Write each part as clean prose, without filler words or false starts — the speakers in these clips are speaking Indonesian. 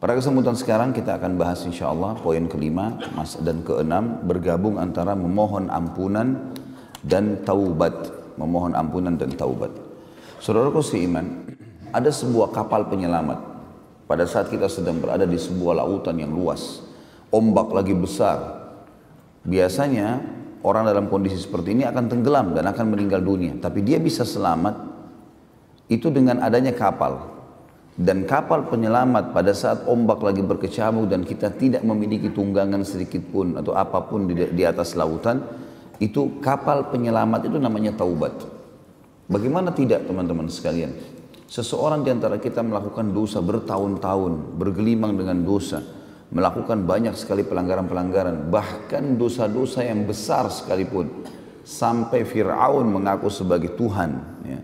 Pada kesempatan sekarang kita akan bahas insya Allah poin kelima dan keenam, bergabung antara memohon ampunan dan taubat. Memohon ampunan dan taubat. Saudaraku seiman, ada sebuah kapal penyelamat. Pada saat kita sedang berada di sebuah lautan yang luas, ombak lagi besar. Biasanya orang dalam kondisi seperti ini akan tenggelam dan akan meninggal dunia. Tapi dia bisa selamat itu dengan adanya kapal. Dan kapal penyelamat pada saat ombak lagi berkecamuk dan kita tidak memiliki tunggangan sedikit pun atau apapun di atas lautan, itu kapal penyelamat itu namanya taubat. Bagaimana tidak teman-teman sekalian? Seseorang di antara kita melakukan dosa bertahun-tahun, bergelimang dengan dosa, melakukan banyak sekali pelanggaran-pelanggaran, bahkan dosa-dosa yang besar sekalipun, sampai Fir'aun mengaku sebagai Tuhan. Ya.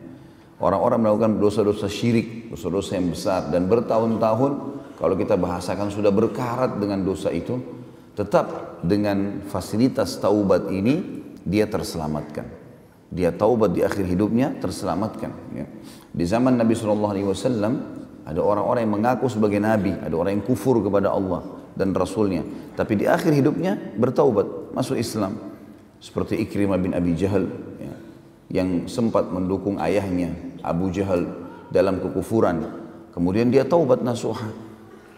Orang-orang melakukan dosa-dosa syirik, dosa-dosa yang besar, dan bertahun-tahun kalau kita bahasakan sudah berkarat dengan dosa itu, tetap dengan fasilitas taubat ini dia terselamatkan. Dia taubat di akhir hidupnya terselamatkan. Ya. Di zaman Nabi SAW ada orang-orang yang mengaku sebagai Nabi, ada orang yang kufur kepada Allah dan Rasulnya, tapi di akhir hidupnya bertaubat, masuk Islam. Seperti Ikrimah bin Abi Jahal, ya, yang sempat mendukung ayahnya Abu Jahal dalam kekufuran. Kemudian dia taubat nasuha.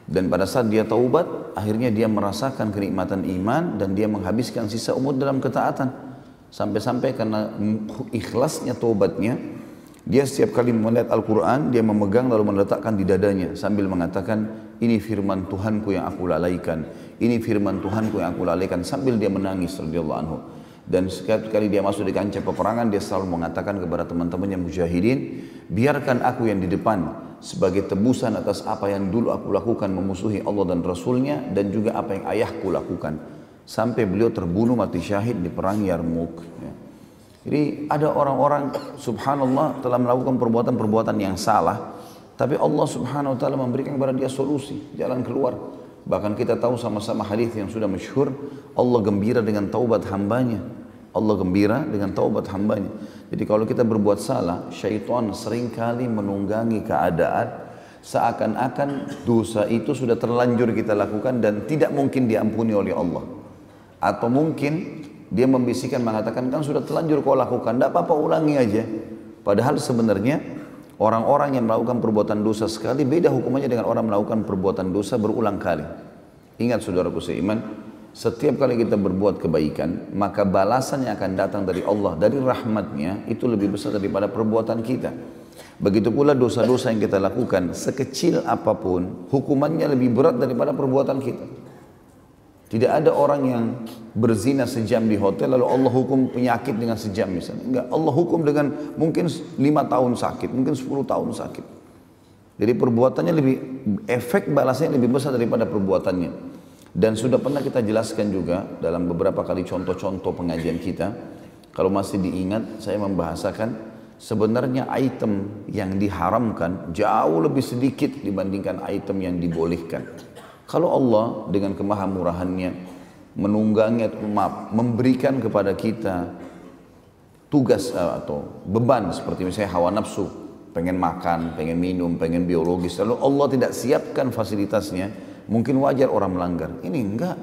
Dan pada saat dia taubat, akhirnya dia merasakan kenikmatan iman dan dia menghabiskan sisa umur dalam ketaatan. Sampai-sampai karena ikhlasnya taubatnya, dia setiap kali melihat Al-Quran, dia memegang lalu meletakkan di dadanya sambil mengatakan, ini firman Tuhanku yang aku lalaikan, ini firman Tuhanku yang aku lalaikan, sambil dia menangis radhiyallahu anhu. Dan setiap kali dia masuk di kancah peperangan, dia selalu mengatakan kepada teman-temannya mujahidin, biarkan aku yang di depan sebagai tebusan atas apa yang dulu aku lakukan memusuhi Allah dan Rasulnya, dan juga apa yang ayahku lakukan. Sampai beliau terbunuh mati syahid di perang Yarmuk. Ya. Jadi ada orang-orang subhanallah telah melakukan perbuatan-perbuatan yang salah, tapi Allah subhanahu wa ta'ala memberikan kepada dia solusi, jalan keluar. Bahkan kita tahu sama-sama hadis yang sudah masyhur, Allah gembira dengan taubat hambanya. Allah gembira dengan taubat hambanya. Jadi kalau kita berbuat salah, syaitan seringkali menunggangi keadaan seakan-akan dosa itu sudah terlanjur kita lakukan dan tidak mungkin diampuni oleh Allah. Atau mungkin dia membisikkan mengatakan, kan sudah terlanjur kau lakukan, tidak apa-apa ulangi aja. Padahal sebenarnya orang-orang yang melakukan perbuatan dosa sekali beda hukumannya dengan orang melakukan perbuatan dosa berulang kali. Ingat saudaraku seiman, setiap kali kita berbuat kebaikan, maka balasan yang akan datang dari Allah, dari rahmatnya, itu lebih besar daripada perbuatan kita. Begitu pula dosa-dosa yang kita lakukan, sekecil apapun, hukumannya lebih berat daripada perbuatan kita. Tidak ada orang yang berzina sejam di hotel lalu Allah hukum penyakit dengan sejam misalnya. Enggak, Allah hukum dengan mungkin 5 tahun sakit, mungkin 10 tahun sakit. Jadi perbuatannya lebih, efek balasnya lebih besar daripada perbuatannya. Dan sudah pernah kita jelaskan juga dalam beberapa kali contoh-contoh pengajian kita. Kalau masih diingat, saya membahasakan sebenarnya item yang diharamkan jauh lebih sedikit dibandingkan item yang dibolehkan. Kalau Allah dengan kemahamurahannya menunggangi atau memberikan kepada kita tugas atau beban seperti misalnya hawa nafsu, pengen makan, pengen minum, pengen biologis, lalu Allah tidak siapkan fasilitasnya, mungkin wajar orang melanggar. Ini enggak,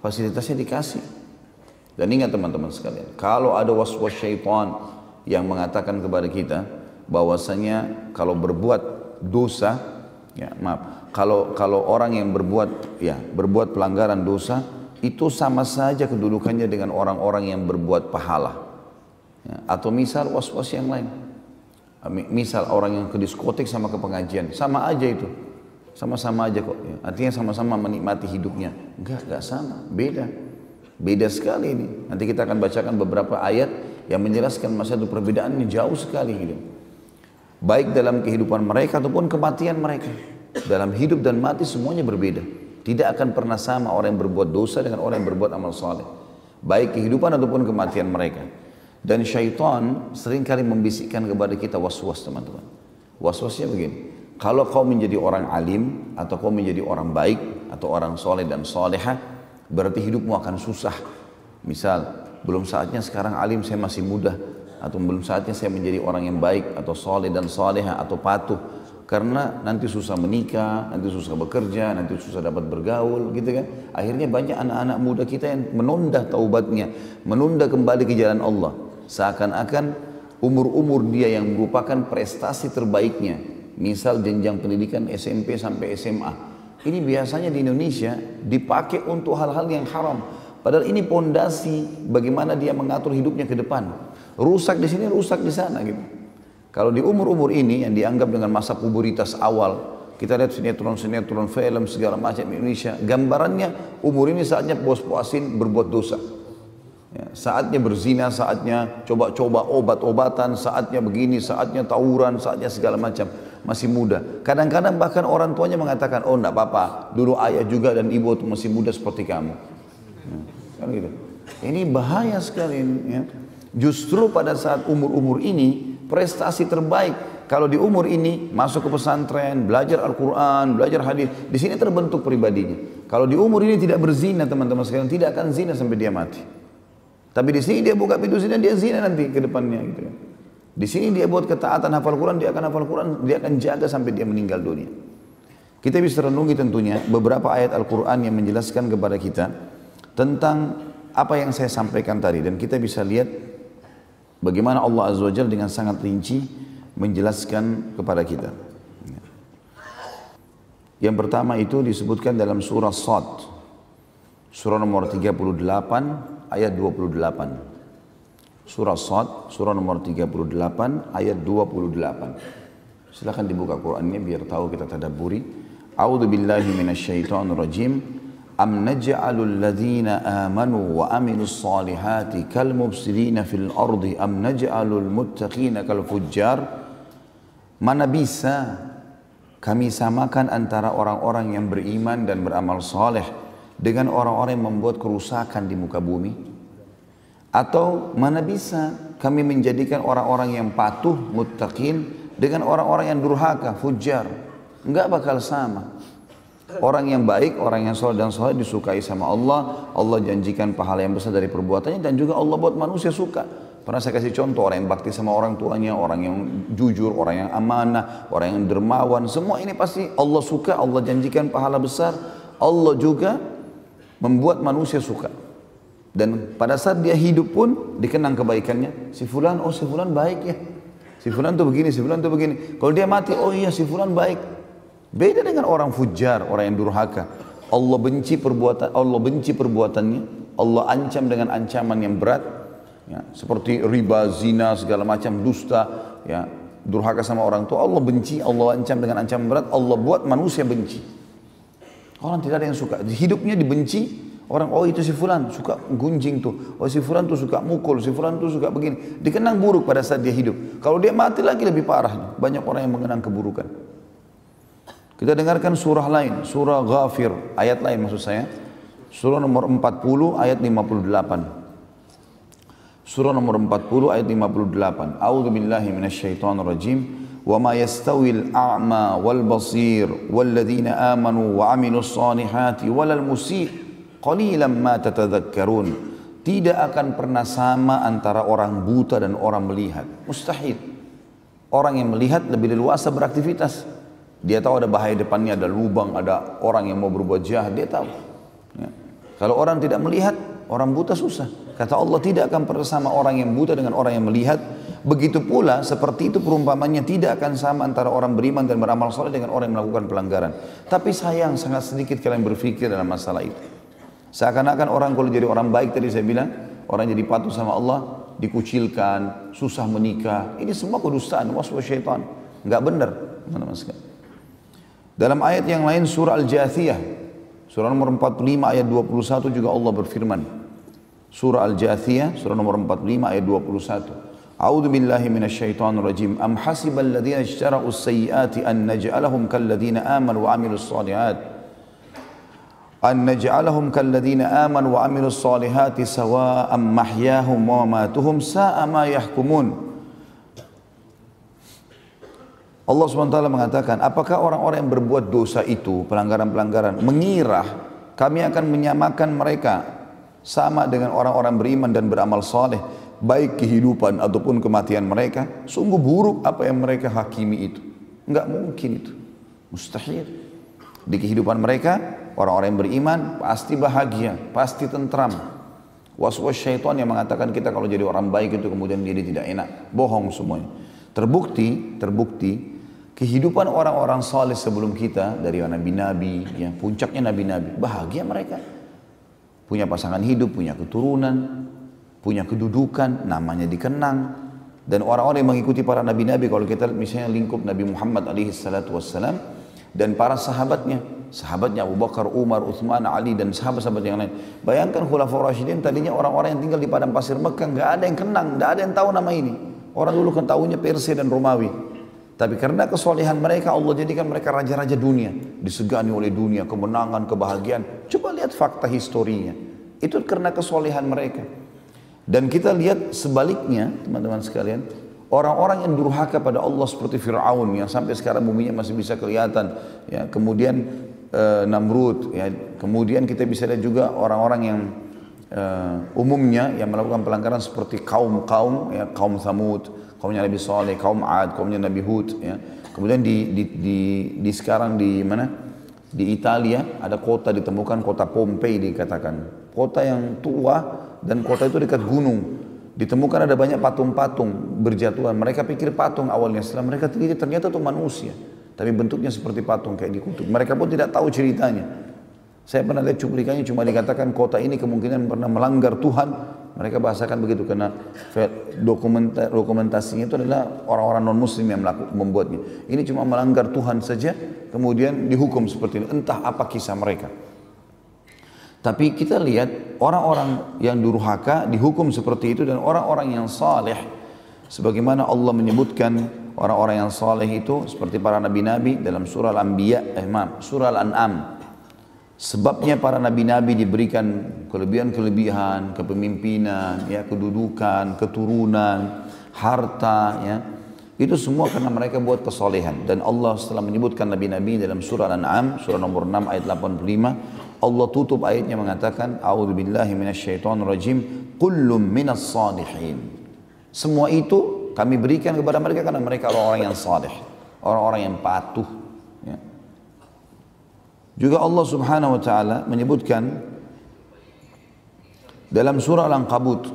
fasilitasnya dikasih. Dan ingat teman-teman sekalian, kalau ada waswas syaitan yang mengatakan kepada kita bahwasanya kalau berbuat dosa, ya maaf, kalau orang yang berbuat pelanggaran dosa itu sama saja kedudukannya dengan orang-orang yang berbuat pahala. Ya, atau misal was-was yang lain. Misal orang yang ke diskotik sama ke pengajian, sama aja itu. Sama-sama aja kok. Ya. Artinya sama-sama menikmati hidupnya. Enggak sama, beda. Beda sekali ini. Nanti kita akan bacakan beberapa ayat yang menjelaskan masalah perbedaan ini jauh sekali gitu. Baik dalam kehidupan mereka ataupun kematian mereka. Dalam hidup dan mati semuanya berbeda. Tidak akan pernah sama orang yang berbuat dosa dengan orang yang berbuat amal saleh. Baik kehidupan ataupun kematian mereka. Dan syaitan seringkali membisikkan kepada kita was-was teman-teman. Was-wasnya begini. Kalau kau menjadi orang alim atau kau menjadi orang baik atau orang soleh dan soleha, berarti hidupmu akan susah. Misal, belum saatnya sekarang alim saya masih muda, atau belum saatnya saya menjadi orang yang baik atau soleh dan soleha atau patuh. Karena nanti susah menikah, nanti susah bekerja, nanti susah dapat bergaul, gitu kan. Akhirnya banyak anak-anak muda kita yang menunda taubatnya, menunda kembali ke jalan Allah. Seakan-akan umur-umur dia yang merupakan prestasi terbaiknya, misal jenjang pendidikan SMP sampai SMA, ini biasanya di Indonesia dipakai untuk hal-hal yang haram. Padahal ini pondasi bagaimana dia mengatur hidupnya ke depan. Rusak di sini, rusak di sana gitu. Kalau di umur-umur ini yang dianggap dengan masa pubertas awal, kita lihat sinetron-sinetron, film segala macam Indonesia, gambarannya umur ini saatnya puas-puasin berbuat dosa. Ya, saatnya berzina, saatnya coba-coba obat-obatan, saatnya begini, saatnya tawuran, saatnya segala macam. Masih muda. Kadang-kadang bahkan orang tuanya mengatakan, oh enggak apa-apa, dulu ayah juga dan ibu itu masih muda seperti kamu. Ya, kan gitu. Ini bahaya sekali. Ya. Justru pada saat umur-umur ini, prestasi terbaik. Kalau di umur ini masuk ke pesantren, belajar Al-Quran, belajar hadis, di sini terbentuk pribadinya. Kalau di umur ini tidak berzina, teman-teman sekalian, tidak akan zina sampai dia mati. Tapi di sini dia buka pintu zina, dia zina nanti ke depannya gitu ya. Di sini dia buat ketaatan hafal Quran, dia akan hafal Quran, dia akan jaga sampai dia meninggal dunia. Kita bisa renungi tentunya beberapa ayat Al-Quran yang menjelaskan kepada kita tentang apa yang saya sampaikan tadi, dan kita bisa lihat bagaimana Allah Azza wa Jalla dengan sangat rinci menjelaskan kepada kita. Yang pertama itu disebutkan dalam surah Shad, surah nomor 38 ayat 28. Surah Shad, surah nomor 38 ayat 28. Silakan dibuka Qur'annya biar tahu kita tadabburi. A'udzu billahi minasyaitonir rajim. Am naj'alul ladzina amanu wa amilus solihati kal mufsidina fil ardi am naj'alul muttaqina kal fujjar. Mana bisa kami samakan antara orang-orang yang beriman dan beramal soleh dengan orang-orang yang membuat kerusakan di muka bumi? Atau mana bisa kami menjadikan orang-orang yang patuh, muttaqin dengan orang-orang yang durhaka, fujjar? Enggak bakal sama. Orang yang baik, orang yang soleh dan soleh disukai sama Allah. Allah janjikan pahala yang besar dari perbuatannya, dan juga Allah buat manusia suka. Pernah saya kasih contoh, orang yang bakti sama orang tuanya, orang yang jujur, orang yang amanah, orang yang dermawan, semua ini pasti Allah suka, Allah janjikan pahala besar. Allah juga membuat manusia suka. Dan pada saat dia hidup pun dikenang kebaikannya. Si fulan, oh si fulan baik ya. Si fulan tuh begini, si fulan tuh begini. Kalau dia mati, oh iya si fulan baik. Beda dengan orang fujar, orang yang durhaka. Allah benci perbuatannya. Allah ancam dengan ancaman yang berat. Ya, seperti riba, zina, segala macam, dusta, ya, durhaka sama orang tua. Allah benci, Allah ancam dengan ancaman berat. Allah buat manusia benci. Orang tidak ada yang suka. Hidupnya dibenci. Orang, oh itu si fulan suka gunjing tuh. Oh si fulan tuh suka mukul, si fulan tuh suka begini. Dikenang buruk pada saat dia hidup. Kalau dia mati lagi lebih parah. Banyak orang yang mengenang keburukan. Kita dengarkan surah lain, surah Ghafir, ayat lain maksud saya. Surah nomor 40 ayat 58. Surah nomor 40 ayat 58. A'udzu billahi minasyaitonir rajim. Wa ma yastawil a'ma wal basir wal ladzina amanu wa 'amilus solihati walal musii qalilan ma tatadzakkarun. Tidak akan pernah sama antara orang buta dan orang melihat. Mustahil. Orang yang melihat lebih leluasa beraktivitas. Dia tahu ada bahaya depannya, ada lubang, ada orang yang mau berbuat jahat, dia tahu. Ya. Kalau orang tidak melihat, orang buta susah. Kata Allah, tidak akan pernah sama orang yang buta dengan orang yang melihat. Begitu pula, seperti itu perumpamannya tidak akan sama antara orang beriman dan beramal soleh dengan orang yang melakukan pelanggaran. Tapi sayang, sangat sedikit kalian berpikir dalam masalah itu. Seakan-akan orang kalau jadi orang baik tadi saya bilang, orang jadi patuh sama Allah, dikucilkan, susah menikah. Ini semua kedustaan, waswas syaitan. Enggak benar, teman-teman sekalian. Dalam ayat yang lain surah Al-Jathiyah, surah nomor 45 ayat 21 juga Allah berfirman. Surah Al-Jathiyah, surah nomor 45 ayat 21. A'udzu billahi minasyaitonir rajim. Am hasibal ladzina ijtara'u as-sayyi'ati an naj'alahum kal ladzina amanu wa 'amilus shalihat. An naj'alahum kal ladzina amanu wa 'amilus shalihati sawa'an mahyahum wa mamatuhum sa'a ma yahkumun. Allah SWT mengatakan, apakah orang-orang yang berbuat dosa itu, pelanggaran-pelanggaran, mengira kami akan menyamakan mereka sama dengan orang-orang beriman dan beramal saleh, baik kehidupan ataupun kematian mereka? Sungguh buruk apa yang mereka hakimi itu. Enggak mungkin itu. Mustahil. Di kehidupan mereka, orang-orang yang beriman pasti bahagia, pasti tentram. Was-was syaitan yang mengatakan kita kalau jadi orang baik itu kemudian jadi tidak enak. Bohong semuanya. Terbukti, kehidupan orang-orang saleh sebelum kita, dari nabi-nabi, ya, puncaknya nabi-nabi, bahagia mereka. Punya pasangan hidup, punya keturunan, punya kedudukan, namanya dikenang. Dan orang-orang yang mengikuti para nabi-nabi, kalau kita misalnya lingkup Nabi Muhammad alaihi salatu wassalam, dan para sahabatnya Abu Bakar, Umar, Uthman, Ali, dan sahabat-sahabat yang lain. Bayangkan Khulafaur Rasyidin tadinya orang-orang yang tinggal di padang pasir Mekah, nggak ada yang kenang, nggak ada yang tahu nama ini. Orang dulu kan tahunya Persia dan Romawi. Tapi karena kesolehan mereka, Allah jadikan mereka raja-raja dunia, disegani oleh dunia, kemenangan, kebahagiaan. Coba lihat fakta historinya. Itu karena kesolehan mereka. Dan kita lihat sebaliknya, teman-teman sekalian, orang-orang yang durhaka pada Allah seperti Fir'aun yang sampai sekarang muminya masih bisa kelihatan, ya, kemudian Namrud, ya, kemudian kita bisa lihat juga orang-orang yang umumnya yang melakukan pelanggaran seperti kaum-kaum, ya, kaum Thamud, kaumnya Nabi Saleh, kaum Ad, kaumnya Nabi Hud, ya. Kemudian di sekarang di mana? Di Italia ada kota ditemukan, kota Pompei dikatakan, kota yang tua dan kota itu dekat gunung. Ditemukan ada banyak patung-patung berjatuhan. Mereka pikir patung awalnya, setelah mereka teliti ternyata itu manusia. Tapi bentuknya seperti patung kayak dikutuk. Mereka pun tidak tahu ceritanya. Saya pernah lihat cuplikannya, cuma dikatakan kota ini kemungkinan pernah melanggar Tuhan. Mereka bahasakan begitu karena dokumentasinya itu adalah orang-orang non-muslim yang membuatnya. Ini cuma melanggar Tuhan saja, kemudian dihukum seperti ini. Entah apa kisah mereka. Tapi kita lihat orang-orang yang durhaka dihukum seperti itu, dan orang-orang yang saleh, sebagaimana Allah menyebutkan orang-orang yang saleh itu seperti para nabi-nabi dalam surah Al-Anbiya, surah Al-An'am. Sebabnya para nabi-nabi diberikan kelebihan-kelebihan, kepemimpinan, ya, kedudukan, keturunan, harta, ya. Itu semua karena mereka buat kesolehan. Dan Allah setelah menyebutkan nabi-nabi dalam surah Al-An'am, surah nomor 6 ayat 85, Allah tutup ayatnya mengatakan, A'udzubillahi minasyaitonirrajim, kullum minas salihin. Semua itu kami berikan kepada mereka karena mereka orang-orang yang saleh, orang-orang yang patuh, ya. Juga Allah Subhanahu wa taala menyebutkan dalam surah Al-Ankabut,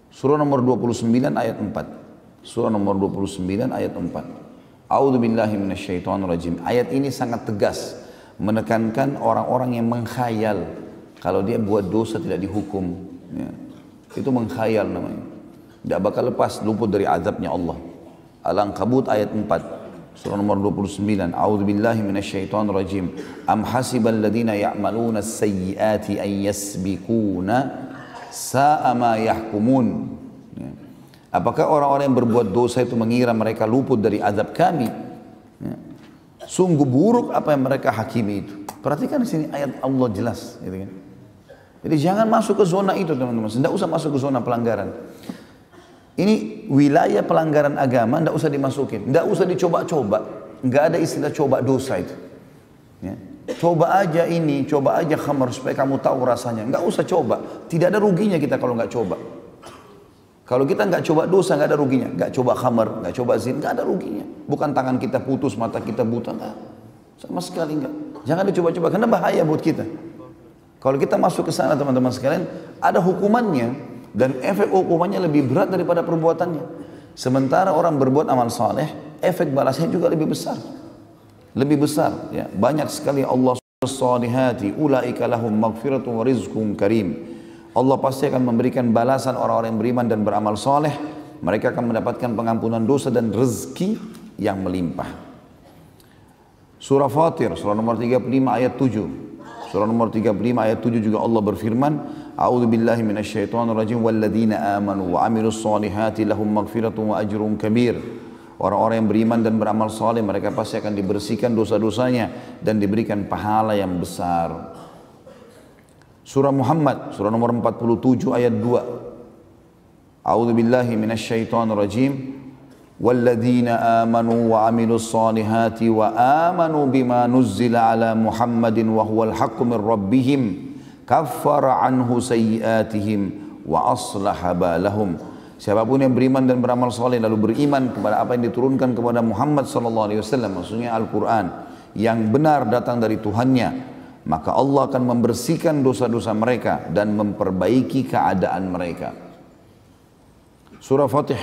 surah nomor 29 ayat 4. Surah nomor 29 ayat 4. A'udzubillahi minasyaitonirrajim. Ayat ini sangat tegas menekankan orang-orang yang mengkhayal kalau dia buat dosa tidak dihukum, ya. Itu mengkhayal namanya. Tidak bakal lepas luput dari azabnya Allah. Al-Ankabut ayat 4. Surah nomor 29. A'udzubillahi minasyaitonirrajim. Am hasibal ladzina ya'maluna as-sayyi'ati an yasbiquna sa'a ma yahkumun. Ya. Apakah orang-orang yang berbuat dosa itu mengira mereka luput dari azab kami? Ya. Sungguh buruk apa yang mereka hakimi itu. Perhatikan di sini ayat Allah jelas, gitu kan. Jadi jangan masuk ke zona itu, teman-teman. Tidak usah masuk ke zona pelanggaran. Ini wilayah pelanggaran agama, tidak usah dimasukin, tidak usah dicoba-coba, nggak ada istilah coba dosa itu. Ya. Coba aja ini, coba aja khamar supaya kamu tahu rasanya, nggak usah coba. Tidak ada ruginya kita kalau nggak coba. Kalau kita nggak coba dosa, nggak ada ruginya. Nggak coba khamar, nggak coba zina, nggak ada ruginya. Bukan tangan kita putus, mata kita buta, nggak, sama sekali nggak. Jangan dicoba-coba, karena bahaya buat kita. Kalau kita masuk ke sana, teman-teman sekalian, ada hukumannya. Dan efek hukumannya lebih berat daripada perbuatannya. Sementara orang berbuat amal saleh, efek balasnya juga lebih besar. Lebih besar, ya. Banyak sekali Allah salihati ulaika lahum maghfiratun wa rizqun karim. Allah pasti akan memberikan balasan orang-orang yang beriman dan beramal saleh. Mereka akan mendapatkan pengampunan dosa dan rezeki yang melimpah. Surah Fatir, surah nomor 35 ayat 7. Surah nomor 35 ayat 7 juga Allah berfirman, A'udzu billahi minasyaitonir rajim walladzina amanu wa amilus solihati lahum maghfiratun wa ajrun kabir. Orang-orang yang beriman dan beramal saleh mereka pasti akan dibersihkan dosa-dosanya dan diberikan pahala yang besar. Surah Muhammad, surah nomor 47 ayat 2. A'udzu billahi minasyaitonir rajim والذين آمنوا وعملوا الصالحات وآمنوا بما نزل على محمد وهو الحق من ربهم كفر عنه سيئاتهم وأصلح بالهم. Siapapun yang beriman dan beramal soleh lalu beriman kepada apa yang diturunkan kepada Muhammad sallallahu alaihi wasallam, maksudnya Al-Quran yang benar datang dari Tuhannya, maka Allah akan membersihkan dosa-dosa mereka dan memperbaiki keadaan mereka. Surah Fatih,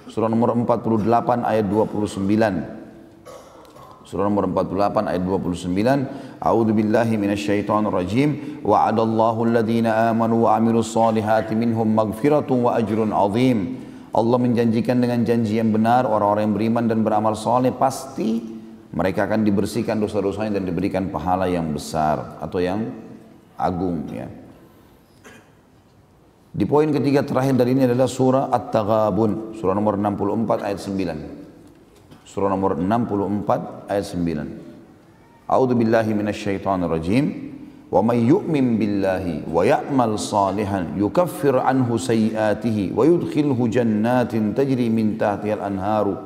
surah nomor 48 ayat 29. Surah nomor 48 ayat 29. A'udzu billahi minasyaitonir rajim. Wa'adallahu alladhina amanu wa 'amilus solihati minhum maghfiratun wa ajrun 'azim. Allah menjanjikan dengan janji yang benar orang-orang yang beriman dan beramal soleh pasti mereka akan dibersihkan dosa-dosanya dan diberikan pahala yang besar atau yang agung ya. Di poin ketiga terakhir dari ini adalah surah At-Taghabun, surah nomor 64 ayat 9. Surah nomor 64 ayat 9. A'udzu billahi minasyaitonir rajim. Wa may yu'min billahi wa ya'mal salihan yukaffir anhu sayyi'atihi wa yudkhilhu jannatin tajri min tahtiha al-anharu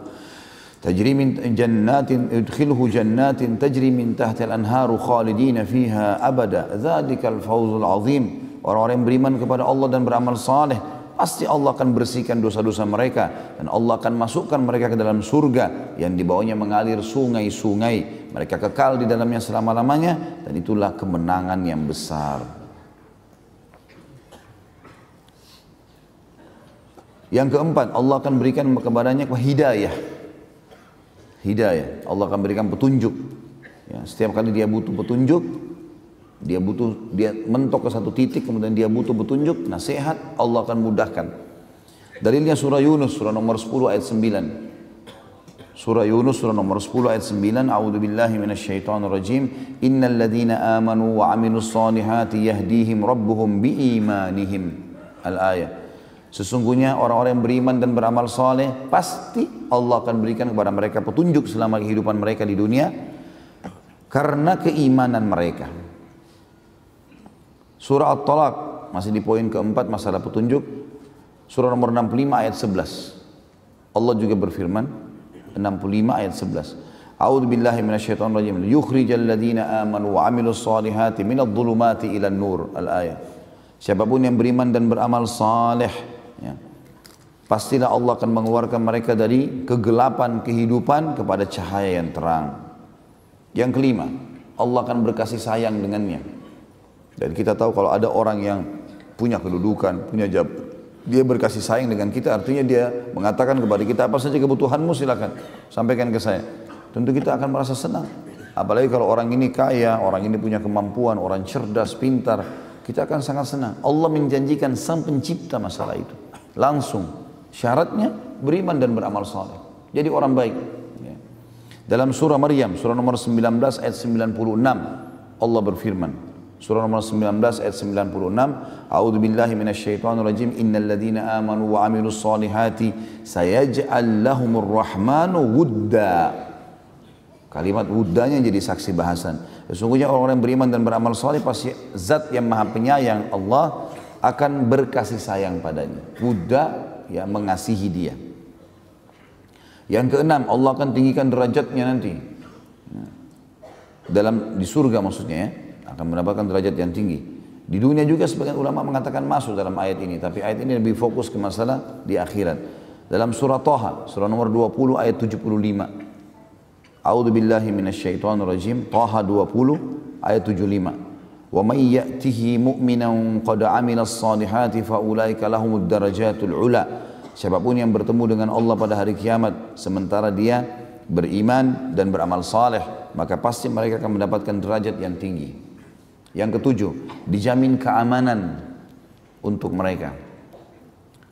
yudkhilhu jannatin tajri min tahtiha al-anharu khalidina fiha abada dzalikal fawzul 'azim. Orang-orang yang beriman kepada Allah dan beramal saleh pasti Allah akan bersihkan dosa-dosa mereka dan Allah akan masukkan mereka ke dalam surga yang di bawahnya mengalir sungai-sungai. Mereka kekal di dalamnya selama-lamanya dan itulah kemenangan yang besar. Yang keempat, Allah akan berikan kepadanya hidayah. Hidayah, Allah akan berikan petunjuk. Ya, setiap kali dia butuh petunjuk, dia mentok ke satu titik, kemudian dia butuh petunjuk, nasihat, Allah akan mudahkan. Dalilnya surah Yunus, surah nomor 10 ayat 9. Surah Yunus, surah nomor 10 ayat 9. A'udzu billahi minasyaitonir rajim. Innal ladzina amanu wa 'amilus solihati yahdihim rabbuhum biimanihim. Al-ayah. Sesungguhnya orang-orang yang beriman dan beramal soleh pasti Allah akan berikan kepada mereka petunjuk selama kehidupan mereka di dunia karena keimanan mereka. Surah At-Talaq masih di poin keempat masalah petunjuk. Surah nomor 65 ayat 11. Allah juga berfirman 65 ayat 11. A'udzu billahi minasyaitonir rajim. Yukhrijal ladzina amanu wa 'amilus solihati minadh dhulumati ilan nur. Al-ayah. Siapapun yang beriman dan beramal saleh ya, pastilah Allah akan mengeluarkan mereka dari kegelapan kehidupan kepada cahaya yang terang. Yang kelima, Allah akan berkasih sayang dengannya. Dan kita tahu kalau ada orang yang punya kedudukan, punya jabatan, dia berkasih sayang dengan kita, artinya dia mengatakan kepada kita, apa saja kebutuhanmu silakan sampaikan ke saya. Tentu kita akan merasa senang. Apalagi kalau orang ini kaya, orang ini punya kemampuan, orang cerdas, pintar, kita akan sangat senang. Allah menjanjikan sang pencipta masalah itu. Langsung, syaratnya beriman dan beramal saleh. Jadi orang baik. Ya. Dalam surah Maryam, surah nomor 19 ayat 96, Allah berfirman. Surah nomor 19 ayat 96. A'udzu billahi minasyaitonir rajim. Innal ladzina amanu wa 'amilus solihati sayaj'al lahumur rahmanu wudda. Kalimat wuddanya jadi saksi bahasan. Sesungguhnya orang-orang yang beriman dan beramal saleh pasti zat yang maha penyayang Allah akan berkasih sayang padanya. Wudda ya mengasihi dia. Yang keenam, Allah akan tinggikan derajatnya nanti. Di surga maksudnya ya. Akan mendapatkan derajat yang tinggi. Di dunia juga sebagian ulama mengatakan masuk dalam ayat ini, tapi ayat ini lebih fokus ke masalah di akhirat. Dalam surah Taha, surah nomor 20 ayat 75. A'udzu billahi minasyaitonir rajim. Taha 20 ayat 75. Wa may ya'tihi mu'minan qad 'amilas solihati fa ulaika lahumud darajatul 'ula. Siapapun yang bertemu dengan Allah pada hari kiamat sementara dia beriman dan beramal saleh, maka pasti mereka akan mendapatkan derajat yang tinggi. Yang ketujuh, dijamin keamanan untuk mereka.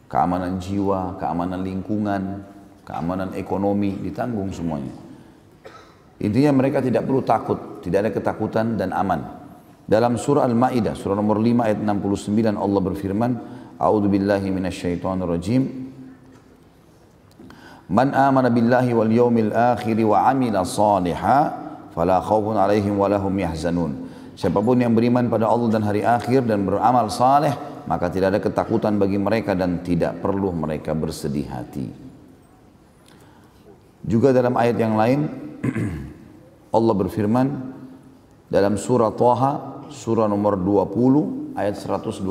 Keamanan jiwa, keamanan lingkungan, keamanan ekonomi, ditanggung semuanya. Intinya mereka tidak perlu takut, tidak ada ketakutan dan aman. Dalam surah Al-Ma'idah, surah nomor 5 ayat 69 Allah berfirman, A'udzu billahi minasyaitonir rajim. Man amana billahi wal yawmil akhir wa 'amila shalihan fala khaufun 'alaihim wa lahum yahzanun. Siapapun yang beriman pada Allah dan hari akhir dan beramal saleh, maka tidak ada ketakutan bagi mereka dan tidak perlu mereka bersedih hati. Juga dalam ayat yang lain, Allah berfirman dalam surah Taha, surah nomor 20 ayat 112.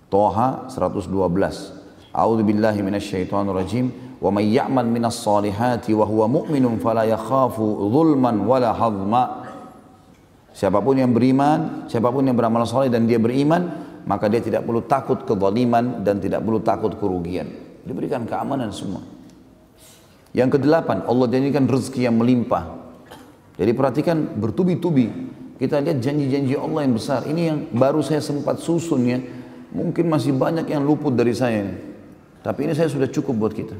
Taha 112. A'udzu billahi minasyaitonir rajim. Wa may ya'mal minas solihati wa huwa mu'minun fala yakhafu zulman wala hadma. Siapapun yang beriman, siapapun yang beramal saleh dan dia beriman, maka dia tidak perlu takut kezaliman dan tidak perlu takut kerugian. Diberikan keamanan semua. Yang kedelapan, Allah janjikan rezeki yang melimpah. Jadi perhatikan bertubi-tubi. Kita lihat janji-janji Allah yang besar. Ini yang baru saya sempat susun ya. Mungkin masih banyak yang luput dari saya ini. Tapi ini saya sudah cukup buat kita.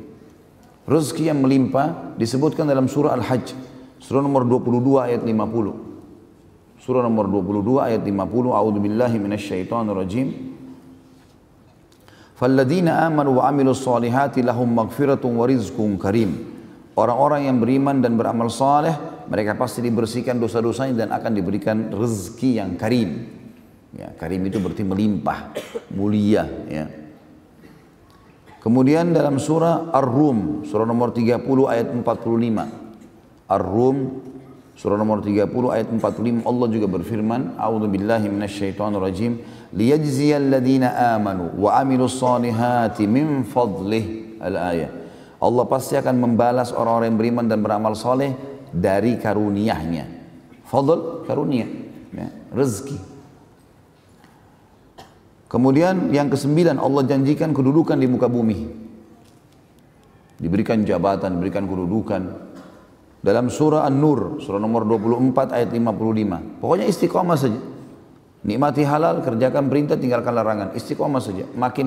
Rezeki yang melimpah disebutkan dalam surah Al-Hajj. Surah nomor 22 ayat 50. Surah nomor 22 ayat 50. A'udzubillahi minasyaitonirrajim. Falladzina amanu wa amilus solihati lahum maghfiratun wa rizqun karim. Orang-orang yang beriman dan beramal saleh, mereka pasti dibersihkan dosa-dosanya dan akan diberikan rezeki yang karim. Ya, karim itu berarti melimpah, mulia. Ya. Kemudian dalam surah Ar-Rum, surah nomor 30 ayat 45. Ar-Rum, surah nomor 30 ayat 45, Allah juga berfirman, A'udzubillahi minasyaitonirrajim, liyajziyal ladzina amanu wa amilus solihati min fadlih. Al-ayah. Allah pasti akan membalas orang-orang yang beriman dan beramal soleh dari karunia-Nya. Fadl, karunia, ya, rezeki. Kemudian yang kesembilan, Allah janjikan kedudukan di muka bumi. Diberikan jabatan, diberikan kedudukan. Dalam surah An-Nur, surah nomor 24 ayat 55. Pokoknya istiqomah saja. Nikmati halal, kerjakan perintah, tinggalkan larangan. Istiqomah saja. Makin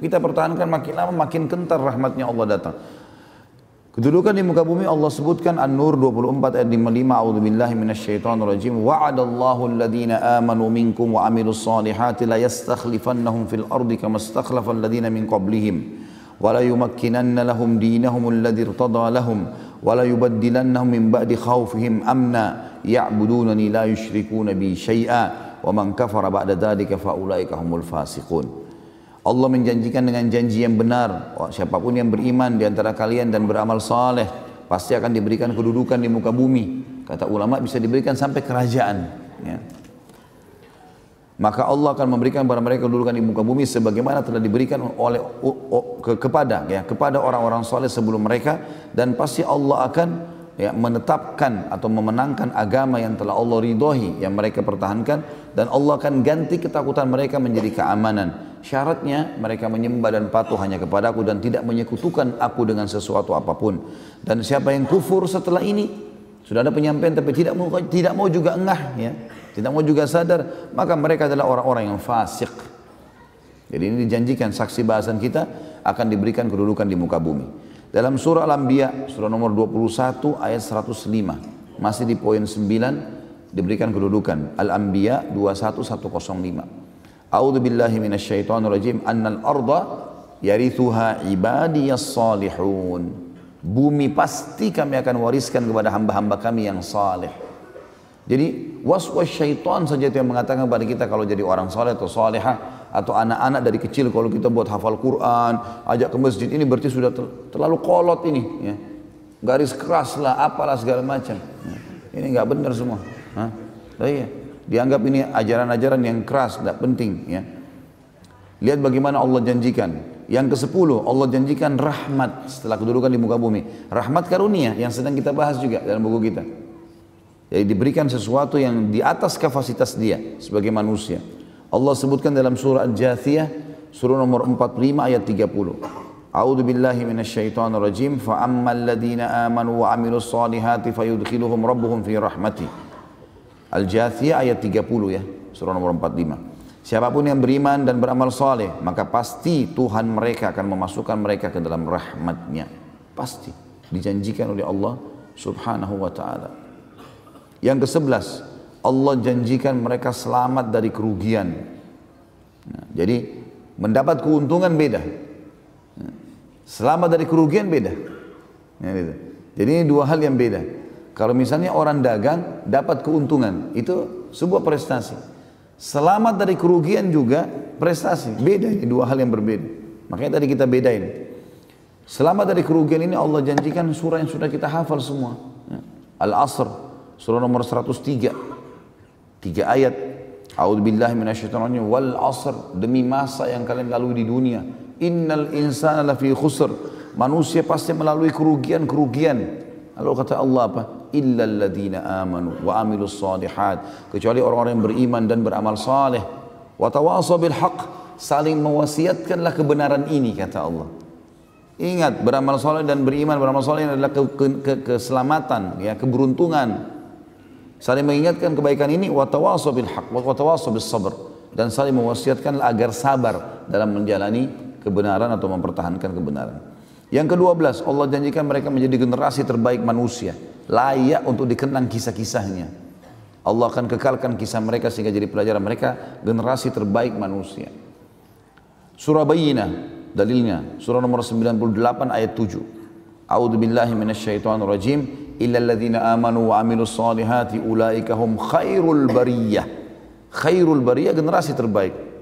kita pertahankan, makin lama makin kental rahmatnya Allah datang. Kedudukan di muka bumi Allah sebutkan An-Nur 24 ayat 55. A'udzubillahi minasyaitonirrajim. Wa'adallahu alladhina amanu minkum wa amilus solihati la yastakhlifannahum fil ardi kama istakhlafal ladzina min qablihim wa la yumakkinanna lahum dinahum alladzi irtada lahum wa la yubaddilannahum min ba'di khawfihim amna ya'budunani la yusyrikuna bi syai'a wa man kafara ba'da dzalika fa ulaika humul fasiqun. Allah menjanjikan dengan janji yang benar, siapapun yang beriman di antara kalian dan beramal saleh pasti akan diberikan kedudukan di muka bumi. Kata ulama bisa diberikan sampai kerajaan. Ya. Maka Allah akan memberikan kepada mereka kedudukan di muka bumi sebagaimana telah diberikan oleh kepada orang-orang saleh sebelum mereka, dan pasti Allah akan menetapkan atau memenangkan agama yang telah Allah ridhoi yang mereka pertahankan, dan Allah akan ganti ketakutan mereka menjadi keamanan. Syaratnya mereka menyembah dan patuh hanya kepada Aku dan tidak menyekutukan Aku dengan sesuatu apapun. Dan siapa yang kufur setelah ini, sudah ada penyampaian tapi tidak mau juga engah, ya, tidak mau juga sadar, maka mereka adalah orang-orang yang fasik. Jadi ini dijanjikan saksi bahasan kita akan diberikan kedudukan di muka bumi. Dalam surah Al-Anbiya, surah nomor 21 ayat 105, masih di poin 9 diberikan kedudukan. Al-Anbiya 21105. A'udzu billahi minasyaitonir rajim. Annal arda yarithuha ibadiyas salihun. Bumi pasti kami akan wariskan kepada hamba-hamba kami yang saleh. Jadi waswas syaitan saja itu yang mengatakan kepada kita kalau jadi orang saleh atau salehah, atau anak-anak dari kecil kalau kita buat hafal Quran, ajak ke masjid, ini berarti sudah terlalu kolot ini, ya. Garis keras lah, apalah segala macam. Ya. Ini nggak benar semua. Iya. Dianggap ini ajaran-ajaran yang keras, tidak penting. Ya. Lihat bagaimana Allah janjikan. Yang ke-10, Allah janjikan rahmat setelah kedudukan di muka bumi. Rahmat karunia yang sedang kita bahas juga dalam buku kita. Jadi diberikan sesuatu yang di atas kapasitas dia sebagai manusia. Allah sebutkan dalam surah Al-Jathiyah, surah nomor 45 ayat 30. A'udzu billahi minasyaitonir rajim. Fa ammal ladzina amanu wa amilus solihati fayudkhiluhum rabbuhum fi rahmati. Al-Jathiyah ayat 30 ya, surah nomor 45. Siapapun yang beriman dan beramal saleh, maka pasti Tuhan mereka akan memasukkan mereka ke dalam rahmat-Nya. Pasti dijanjikan oleh Allah Subhanahu wa taala. Yang ke-11, Allah janjikan mereka selamat dari kerugian. Nah, jadi mendapat keuntungan beda. Selamat dari kerugian beda. Jadi ini dua hal yang beda. Kalau misalnya orang dagang dapat keuntungan, itu sebuah prestasi. Selamat dari kerugian juga prestasi. Beda, ini dua hal yang berbeda. Makanya tadi kita bedain. Selamat dari kerugian ini Allah janjikan surah yang sudah kita hafal semua. Al-Asr, surah nomor 103. 3 ayat. A'udzubillahi minasyaitonir rajim. Wal 'asr, demi masa yang kalian lalui di dunia. Innal insana lafi khusr. Manusia pasti melalui kerugian-kerugian. Lalu kata Allah apa? Illal ladzina amanu wa amilus shalihat. Kecuali orang-orang yang beriman dan beramal saleh. Wa tawasaw bil haqq. Saling mewasiatkanlah kebenaran ini kata Allah. Ingat, beramal saleh dan beriman beramal saleh adalah keselamatan, ya, keberuntungan. Saling mengingatkan kebaikan ini, wa tawasaw bil haqq wa tawasaw bis sabr, dan saling mewasiatkan agar sabar dalam menjalani kebenaran atau mempertahankan kebenaran. Yang ke-12, Allah janjikan mereka menjadi generasi terbaik manusia, layak untuk dikenang kisah-kisahnya. Allah akan kekalkan kisah mereka sehingga jadi pelajaran mereka generasi terbaik manusia. Surah Bayyinah, dalilnya surah nomor 98 ayat 7. A'udzu billahi minasyaitonir rajim. Illal ladzina amanu wa amilus solihati ulaika hum khairul bariyah. Khairul bariyah, generasi terbaik.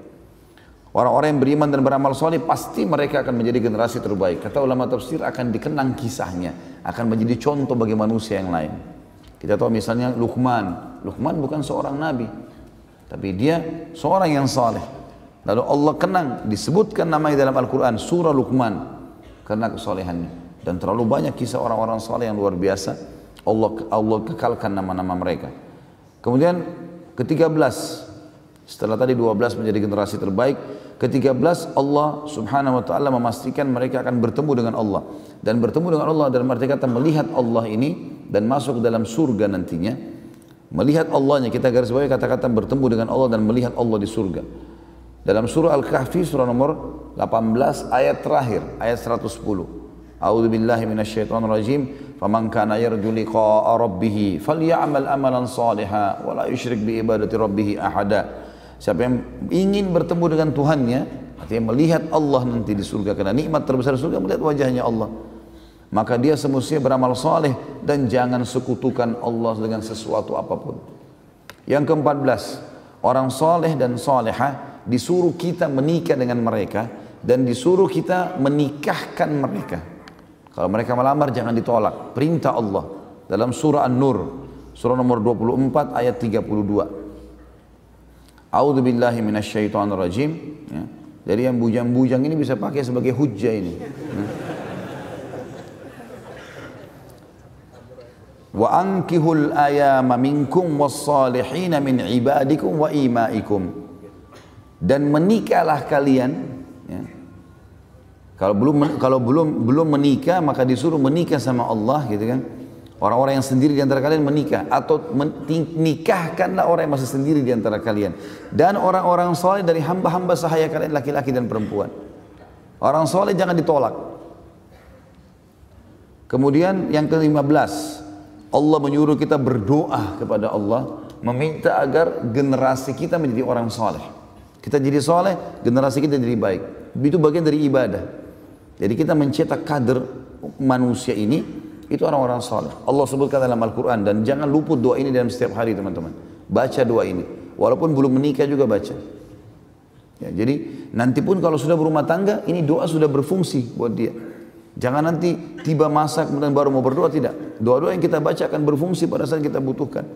Orang-orang yang beriman dan beramal soleh pasti mereka akan menjadi generasi terbaik. Kata ulama tafsir, akan dikenang kisahnya, akan menjadi contoh bagi manusia yang lain. Kita tahu misalnya Luqman. Luqman bukan seorang nabi, tapi dia seorang yang saleh. Lalu Allah kenang, disebutkan namanya dalam Al-Quran, surah Luqman, karena kesolehannya. Dan terlalu banyak kisah orang-orang saleh yang luar biasa. Allah kekalkan nama-nama mereka. Kemudian ke-13, setelah tadi 12 menjadi generasi terbaik, ke-13 Allah subhanahu wa ta'ala memastikan mereka akan bertemu dengan Allah. Dan bertemu dengan Allah dalam arti kata melihat Allah ini dan masuk ke dalam surga nantinya. Melihat Allahnya, kita garis bawahi kata-kata bertemu dengan Allah dan melihat Allah di surga. Dalam surah Al-Kahfi surah nomor 18 ayat terakhir, ayat 110. A'udzu billahi minasyaitonir rajim. Faman kana yarju liqa'a rabbih falyamal amalan shalihan wa la yusyrik bi ibadati rabbih ahada. Siapa yang ingin bertemu dengan Tuhannya, artinya melihat Allah nanti di surga, karena nikmat terbesar surga melihat wajahnya Allah, maka dia semestinya beramal saleh dan jangan sekutukan Allah dengan sesuatu apapun. Yang ke-14, orang saleh dan salehah disuruh kita menikah dengan mereka dan disuruh kita menikahkan mereka. Kalau mereka melamar jangan ditolak, perintah Allah dalam surah An-Nur surah nomor 24 ayat 32. A'udzu billahi minasyaitonir rajim, ya. Jadi yang bujang-bujang ini bisa pakai sebagai hujjah ini. Wa ankihul ayama minkum was-salihin min ibadikum wa imaikum. Dan menikahlah kalian, ya. Kalau belum menikah maka disuruh menikah sama Allah, gitu kan. Orang-orang yang sendiri di antara kalian menikah, atau nikahkanlah orang yang masih sendiri di antara kalian, dan orang-orang soleh dari hamba-hamba sahaya kalian laki-laki dan perempuan. Orang soleh jangan ditolak. Kemudian yang ke-15, Allah menyuruh kita berdoa kepada Allah, meminta agar generasi kita menjadi orang soleh. Kita jadi soleh, generasi kita jadi baik. Itu bagian dari ibadah. Jadi kita mencetak kader manusia ini, itu orang-orang saleh. Allah sebutkan dalam Al-Quran, dan jangan luput doa ini dalam setiap hari teman-teman. Baca doa ini, walaupun belum menikah juga baca. Ya, jadi nanti pun kalau sudah berumah tangga, ini doa sudah berfungsi buat dia. Jangan nanti tiba masa kemudian baru mau berdoa, tidak. Doa-doa yang kita baca akan berfungsi pada saat kita butuhkan.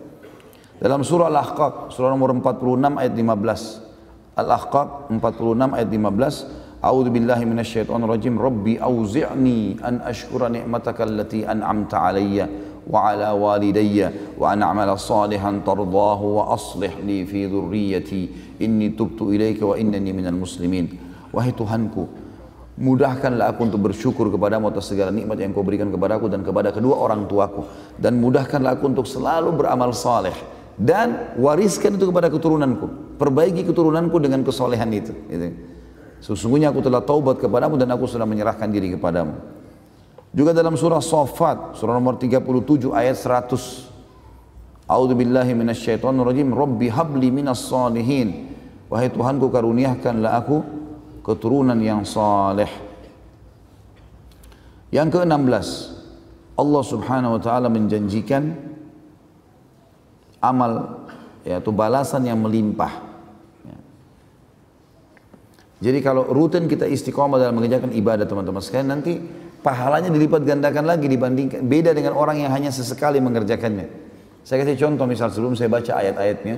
Dalam surah Al-Ahqaf, surah nomor 46 ayat 15. Al-Ahqaf 46 ayat 15. A'udzu billahi minasyaitonir rajim. Rabbi auzi'ni an ashkura ni'mataka allati an'amta 'alayya wa 'ala walidayya wa an a'mala salihan tardahu wa aslih li fi dhurriyyati inni tubtu ilaika wa innani minal muslimin. Wahai Tuhanku, mudahkanlah aku untuk bersyukur kepadamu atas segala nikmat yang kau berikan kepadaku dan kepada kedua orang tuaku, dan mudahkanlah aku untuk selalu beramal saleh dan wariskan itu kepada keturunanku. Perbaiki keturunanku dengan kesolehan itu, gitu. Sesungguhnya aku telah taubat kepadamu dan aku sudah menyerahkan diri kepadamu. Juga dalam surah Shaffat, surah nomor 37 ayat 100. A'udzu billahi minasyaitonir rajim. Rabbi habli minas salihin. Wahai Tuhanku, karuniakanlah aku keturunan yang saleh. Yang ke-16, Allah subhanahu wa ta'ala menjanjikan amal, yaitu balasan yang melimpah. Jadi kalau rutin kita istiqomah dalam mengerjakan ibadah teman-teman sekalian, nanti pahalanya dilipat gandakan lagi dibandingkan, beda dengan orang yang hanya sesekali mengerjakannya. Saya kasih contoh, misal sebelum saya baca ayat-ayatnya,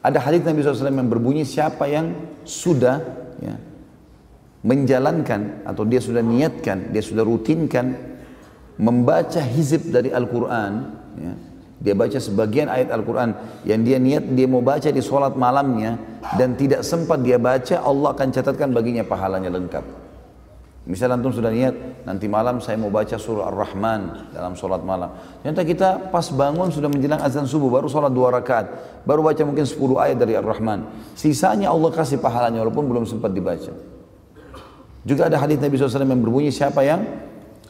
ada hadits Nabi SAW yang berbunyi, siapa yang sudah, ya, menjalankan atau dia sudah niatkan, dia sudah rutinkan membaca hizib dari Al-Quran, ya, dia baca sebagian ayat Al-Quran yang dia niat dia mau baca di sholat malamnya dan tidak sempat dia baca, Allah akan catatkan baginya pahalanya lengkap. Misalnya antum sudah niat, nanti malam saya mau baca surah Ar-Rahman dalam sholat malam. Ternyata kita pas bangun sudah menjelang azan subuh, baru sholat 2 rakaat, baru baca mungkin 10 ayat dari Ar-Rahman. Sisanya Allah kasih pahalanya walaupun belum sempat dibaca. Juga ada hadis Nabi SAW yang berbunyi, siapa yang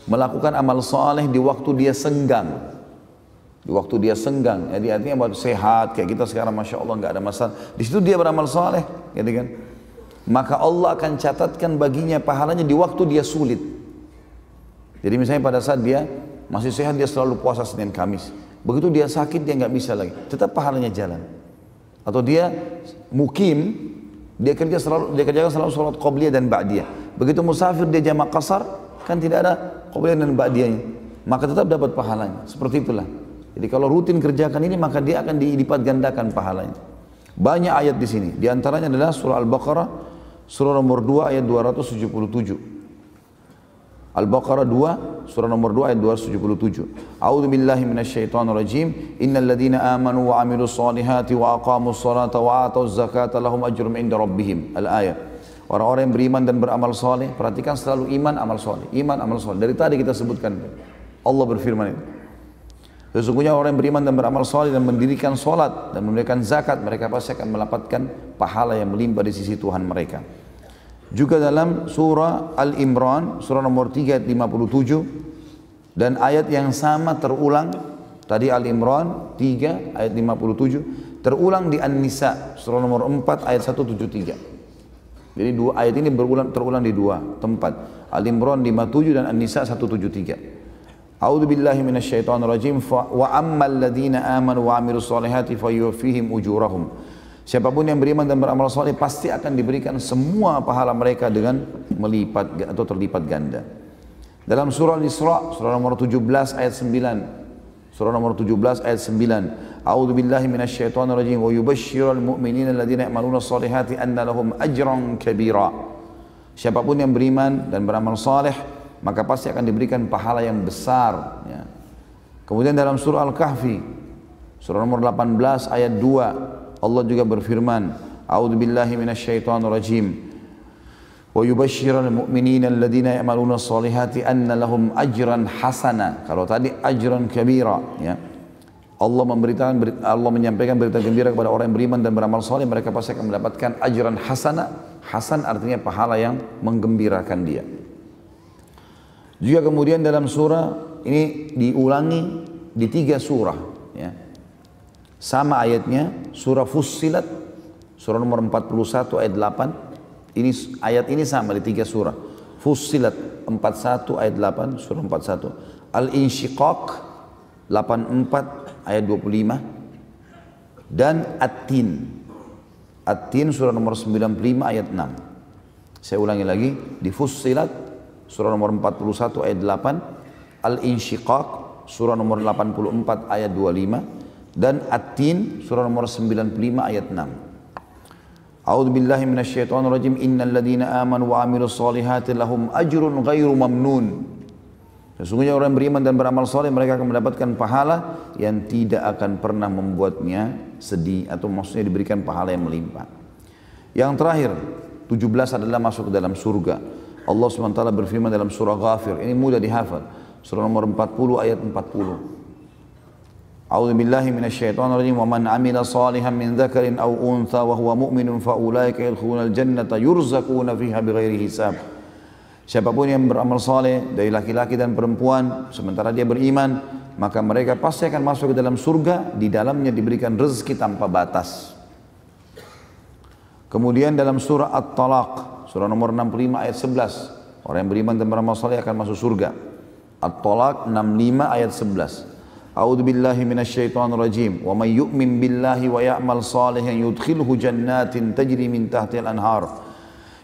melakukan amal saleh di waktu dia senggang. Di waktu dia senggang, jadi artinya buat sehat, kayak kita sekarang Masya Allah nggak ada masalah. Di situ dia beramal saleh, gitu kan? Maka Allah akan catatkan baginya pahalanya di waktu dia sulit. Jadi misalnya pada saat dia masih sehat, dia selalu puasa Senin Kamis. Begitu dia sakit, dia nggak bisa lagi, tetap pahalanya jalan. Atau dia mukim, dia kerjakan selalu sholat qobliyah dan ba'diyah. Begitu musafir dia jamak qasar, kan tidak ada qobliyah dan ba'diyahnya, maka tetap dapat pahalanya. Seperti itulah. Jadi kalau rutin kerjakan ini, maka dia akan dilipat gandakan pahalanya. Banyak ayat di sini. Di antaranya adalah surah Al-Baqarah, surah nomor 2 ayat 277. Al-Baqarah 2, surah nomor 2 ayat 277. A'udzu billahi minasyaitonir rajim. Innal ladzina amanu wa 'amilus solihati wa aqamus sholata wa atuz zakata lahum ajrun 'inda rabbihim. Al-ayat. Orang-orang yang beriman dan beramal soleh, perhatikan selalu iman, amal soleh. Iman, amal soleh. Dari tadi kita sebutkan. Allah berfirman itu. Sesungguhnya orang yang beriman dan beramal soleh dan mendirikan solat dan memberikan zakat, mereka pasti akan mendapatkan pahala yang melimpah di sisi Tuhan mereka. Juga dalam surah Al-Imran, surah nomor 3 ayat 57, dan ayat yang sama terulang, tadi Al-Imran 3 ayat 57, terulang di An-Nisa, surah nomor 4 ayat 173. Jadi dua ayat ini terulang di dua tempat, Al-Imran 57 dan An-Nisa 173. A'udzu billahi minasyaitonir rajim. Wa ammal ladzina amanu wa 'amilus solihati fayuwaffihim ujurahum. Siapapun yang beriman dan beramal saleh pasti akan diberikan semua pahala mereka dengan melipat atau terlipat ganda. Dalam surah Al-Isra, surah nomor 17 ayat 9. Surah nomor 17 ayat 9. A'udzu billahi minasyaitonir rajim. Wa yubashshirul mu'minina alladzina ya'maluna sholihati anna lahum ajran kabira. Siapapun yang beriman dan beramal saleh maka pasti akan diberikan pahala yang besar, ya. Kemudian dalam surah Al-Kahfi, surah nomor 18 ayat 2, Allah juga berfirman, A'udzu billahi minasyaitonir rajim. Wa yubashshirul mu'minina alladzina ya'maluna sholihati anna lahum ajran hasana. Kalau tadi ajran kabira, ya. Allah menyampaikan berita gembira kepada orang yang beriman dan beramal saleh, mereka pasti akan mendapatkan ajran hasana. Hasan artinya pahala yang menggembirakan dia. Juga kemudian dalam surah ini diulangi di 3 surah, ya. Sama ayatnya, surah Fussilat, surah nomor 41 ayat 8. Ini ayat ini sama di 3 surah. Fussilat 41 ayat 8, surah 41. Al-Insyiqaq 84 ayat 25 dan At-Tin. At-Tin surah nomor 95 ayat 6. Saya ulangi lagi, di Fussilat surah nomor 41 ayat 8, Al-Insyiqaq surah nomor 84 ayat 25 dan At-Tin surah nomor 95 ayat 6. A'udzu billahi minasyaitonir rajim. Innal ladzina amanu wa 'amilus solihati lahum ajrun ghairu mamnun. Sesungguhnya orang beriman dan beramal saleh mereka akan mendapatkan pahala yang tidak akan pernah membuatnya sedih, atau maksudnya diberikan pahala yang melimpah. Yang terakhir 17 adalah masuk ke dalam surga. Allah SWT berfirman dalam surah Ghafir, ini mudah dihafal, surah nomor 40 ayat 40. A'udzu billahi minasyaitonir rajim. Wa man 'amila shalihan min dzakarin aw untha wa huwa mu'minun fa ulaika yadkhulunal jannata yurzaquna fiha bighairi hisab. Siapapun yang beramal saleh dari laki-laki dan perempuan sementara dia beriman, maka mereka pasti akan masuk ke dalam surga, di dalamnya diberikan rezeki tanpa batas. Kemudian dalam surah At-Talaq, surah nomor 65 ayat 11, orang yang beriman dan beramal saleh akan masuk surga. At-Talaq 65 ayat 11. A'udzu billahi minasyaitonir rajim. Wa may yu'min billahi wa ya'mal salihan yudkhilhu jannatin tajri min tahtiha al-anhar.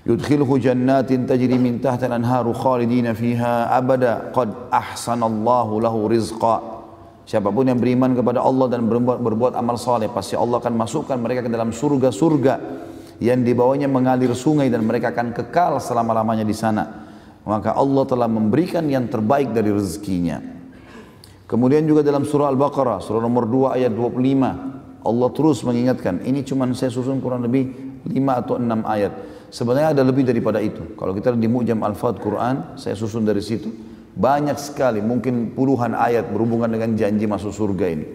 Yudkhilhu jannatin tajri min tahtiha al-anhar khalidina fiha abada qad ahsanallahu lahu rizqa. Siapapun yang beriman kepada Allah dan berbuat amal saleh, pasti Allah akan masukkan mereka ke dalam surga-surga yang di bawahnya mengalir sungai dan mereka akan kekal selama-lamanya di sana. Maka Allah telah memberikan yang terbaik dari rezekinya. Kemudian juga dalam surah Al-Baqarah, surah nomor 2 ayat 25, Allah terus mengingatkan, ini cuma saya susun kurang lebih 5 atau 6 ayat. Sebenarnya ada lebih daripada itu. Kalau kita di Mu'jam Al-Fat Quran, saya susun dari situ. Banyak sekali, mungkin puluhan ayat berhubungan dengan janji masuk surga ini.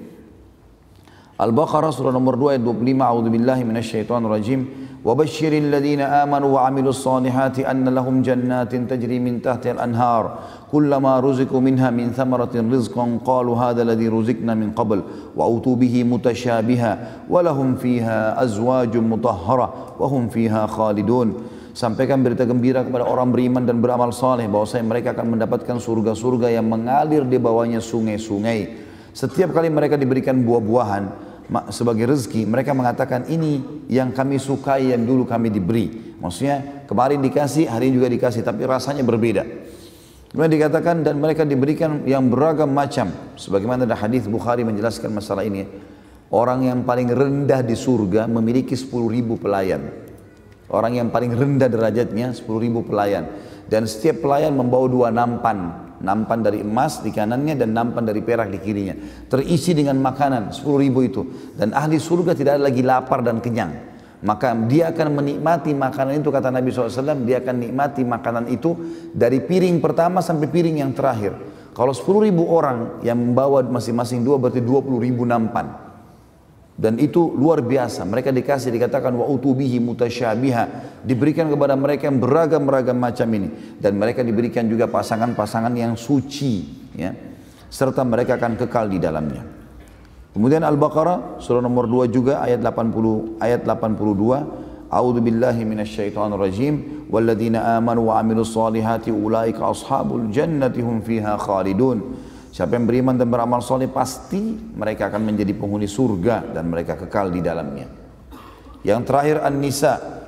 Al-Baqarah surah nomor 2 ayat 25, A'udzubillahi minasyaitonir rajim. وَبَشِّرِ الَّذِينَ آمَنُوا وَعَمِلُوا الصَّالِحَاتِ أَنَّ لَهُمْ جَنَّاتٍ تَجْرِي مِنْ تَحْتِهَا الْأَنْهَارُ كُلَّمَا رُزِقُوا مِنْهَا مِنْ ثَمَرَةٍ رِزْقًا قَالُوا هَذَا الَّذِي رُزِقْنَا مِنْ قَبْلُ وَأُتُوا بِهِ مُتَشَابِهًا وَلَهُمْ فِيهَا أَزْوَاجٌ مُطَهَّرَةٌ وَهُمْ فِيهَا خَالِدُونَ. Sampaikan berita gembira kepada orang beriman dan beramal saleh bahwasanya mereka akan mendapatkan surga-surga yang mengalir di bawahnya sungai-sungai. Setiap kali mereka diberikan buah-buahan sebagai rezeki, mereka mengatakan ini yang kami sukai yang dulu kami diberi. Maksudnya kemarin dikasih, hari ini juga dikasih, tapi rasanya berbeda. Kemudian dikatakan dan mereka diberikan yang beragam macam. Sebagaimana ada hadis Bukhari menjelaskan masalah ini. Orang yang paling rendah di surga memiliki 10.000 pelayan. Orang yang paling rendah derajatnya 10.000 pelayan. Dan setiap pelayan membawa 2 nampan. Nampan dari emas di kanannya dan nampan dari perak di kirinya. Terisi dengan makanan 10.000 itu. Dan ahli surga tidak ada lagi lapar dan kenyang. Maka dia akan menikmati makanan itu, kata Nabi SAW, dia akan nikmati makanan itu dari piring pertama sampai piring yang terakhir. Kalau 10.000 orang yang membawa masing-masing 2 berarti 20.000 nampan. Dan itu luar biasa. Mereka dikasih, dikatakan wa utubihi mutasyabiha, diberikan kepada mereka yang beragam-ragam macam ini, dan mereka diberikan juga pasangan-pasangan yang suci, ya, serta mereka akan kekal di dalamnya. Kemudian Al-Baqarah surah nomor 2 juga ayat 82, A'udzu billahi minasyaitonir rajim, walladzina amanu wa 'amilus solihati ulaika ashabul jannati hum fiha khalidun. Siapa yang beriman dan beramal soleh pasti mereka akan menjadi penghuni surga dan mereka kekal di dalamnya. Yang terakhir An-Nisa.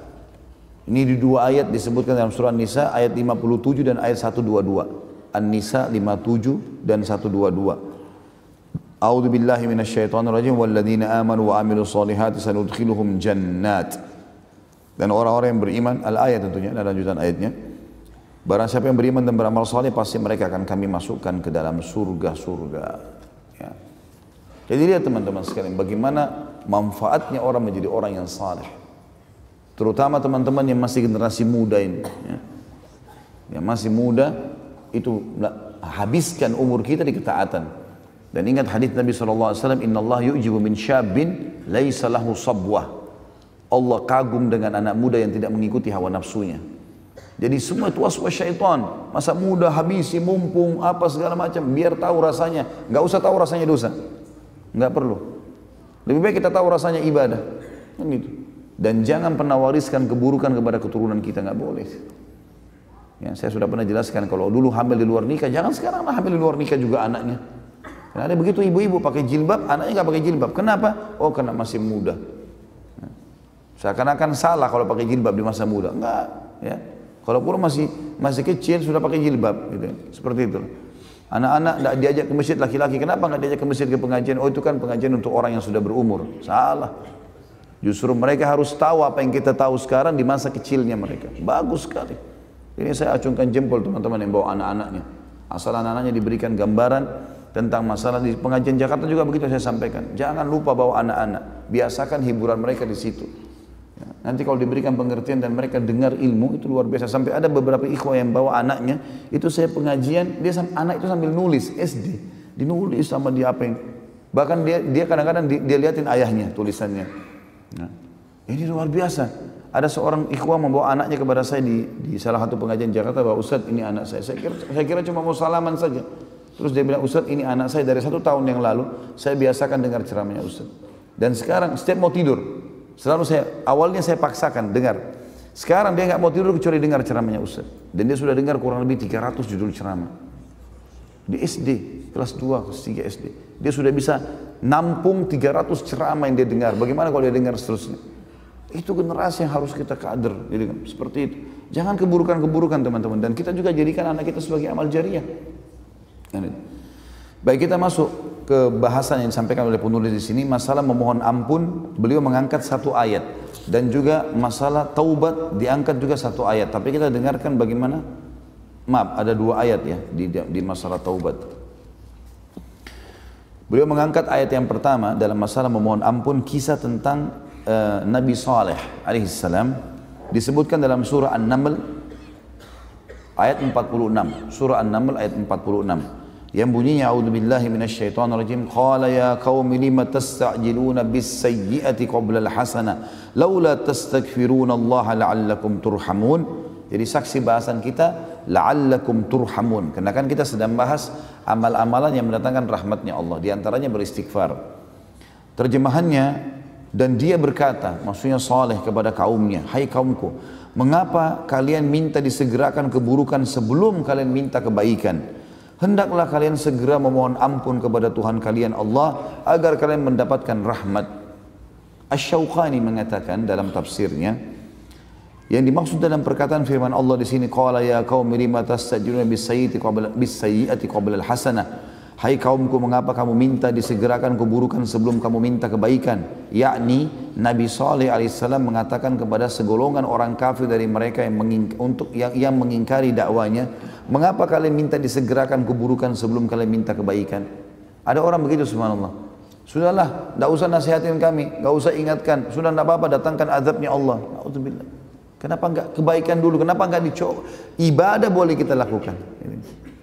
Ini di 2 ayat disebutkan dalam surah An-Nisa ayat 57 dan ayat 122. An-Nisa 57 dan 122. A'udzu billahi minasyaitonir rajim walladzina amanu wa 'amilus solihati sanudkhiluhum jannat. Dan orang-orang yang beriman, al-ayat tentunya, ada lanjutan ayatnya. Barang siapa yang beriman dan beramal saleh pasti mereka akan kami masukkan ke dalam surga-surga. Ya. Jadi lihat teman-teman sekalian bagaimana manfaatnya orang menjadi orang yang saleh. Terutama teman-teman yang masih generasi muda ini. Ya. Yang masih muda itu habiskan umur kita di ketaatan. Dan ingat hadis Nabi SAW, Inna Allah yu'jibu min syabin laisa lahu sabwah. Allah kagum dengan anak muda yang tidak mengikuti hawa nafsunya. Jadi semua itu waswas syaitan. Masa muda habisi, mumpung, apa segala macam. Biar tahu rasanya. Nggak usah tahu rasanya dosa. Nggak perlu. Lebih baik kita tahu rasanya ibadah. Kan gitu. Dan jangan pernah wariskan keburukan kepada keturunan kita. Nggak boleh. Ya, saya sudah pernah jelaskan. Kalau dulu hamil di luar nikah, jangan sekarang lah hamil di luar nikah juga anaknya. Karena ada begitu ibu-ibu pakai jilbab, anaknya nggak pakai jilbab. Kenapa? Oh karena masih muda. Seakan-akan salah kalau pakai jilbab di masa muda. Enggak. Ya. Kalau pun masih kecil sudah pakai jilbab, gitu. Seperti itu. Anak-anak tidak diajak ke masjid laki-laki, kenapa nggak diajak ke masjid ke pengajian? Oh itu kan pengajian untuk orang yang sudah berumur. Salah. Justru mereka harus tahu apa yang kita tahu sekarang di masa kecilnya mereka. Bagus sekali. Ini saya acungkan jempol teman-teman yang bawa anak-anaknya. Asal anak-anaknya diberikan gambaran tentang masalah di pengajian Jakarta juga begitu saya sampaikan. Jangan lupa bawa anak-anak. Biasakan hiburan mereka di situ. Nanti kalau diberikan pengertian dan mereka dengar ilmu itu luar biasa. Sampai ada beberapa ikhwah yang bawa anaknya, itu saya pengajian, anak itu sambil nulis SD, dinulis sama dia apa yang, bahkan dia kadang-kadang dia liatin ayahnya tulisannya. Nah, ini luar biasa. Ada seorang ikhwah membawa anaknya kepada saya di salah satu pengajian Jakarta, bahwa Ustaz ini anak saya. Saya kira cuma mau salaman saja. Terus dia bilang, Ustaz ini anak saya dari 1 tahun yang lalu saya biasakan dengar ceramahnya Ustaz. Dan sekarang setiap mau tidur selalu awalnya saya paksakan dengar. Sekarang dia nggak mau tidur kecuali dengar ceramahnya Ustaz. Dan dia sudah dengar kurang lebih 300 judul ceramah. Di SD, kelas 2, kelas 3 SD. Dia sudah bisa nampung 300 ceramah yang dia dengar. Bagaimana kalau dia dengar seterusnya? Itu generasi yang harus kita kader. Jadi, seperti itu. Jangan keburukan-keburukan teman-teman. Dan kita juga jadikan anak kita sebagai amal jariah. Baik, kita masuk ke bahasan yang disampaikan oleh penulis di sini, masalah memohon ampun. Beliau mengangkat 1 ayat. dan juga masalah taubat diangkat juga satu ayat. Tapi kita dengarkan bagaimana, maaf ada dua ayat ya di masalah taubat. Beliau mengangkat ayat yang pertama dalam masalah memohon ampun, kisah tentang Nabi Saleh alaihissalam, disebutkan dalam surah An-Naml ayat 46. Surah An-Naml ayat 46 yang bunyinya a'udzubillahi minasyaitonirrajim, qala ya qaumi lima tasta'jiluna bis-sayyi'ati qabla al-hasanah laula tastaghfiruna Allah la'allakum turhamun. Jadi saksi bahasan kita la'allakum turhamun, karena kan kita sedang bahas amal-amalan yang mendatangkan rahmatnya Allah, di antaranya beristighfar. Terjemahannya, dan dia berkata, maksudnya Saleh kepada kaumnya, hai kaumku, mengapa kalian minta disegerakan keburukan sebelum kalian minta kebaikan? Hendaklah kalian segera memohon ampun kepada Tuhan kalian Allah agar kalian mendapatkan rahmat. Asy-Syaukani mengatakan dalam tafsirnya, yang dimaksud dalam perkataan firman Allah di sini, qala ya qaumi lima tastajiluna bis-sayyi'ati qabla al-hasanah. Hai kaumku, mengapa kamu minta disegerakan keburukan sebelum kamu minta kebaikan? Yakni Nabi Saleh alaihissalam mengatakan kepada segolongan orang kafir dari mereka yang mengingkari dakwanya, mengapa kalian minta disegerakan keburukan sebelum kalian minta kebaikan? Ada orang begitu, subhanallah. Sudahlah, tidak usah nasihatin kami, tidak usah ingatkan, sudah tidak apa-apa, datangkan azabnya Allah. Na'udzubillah. Kenapa enggak kebaikan dulu? Kenapa enggak dicoba? Ibadah boleh kita lakukan.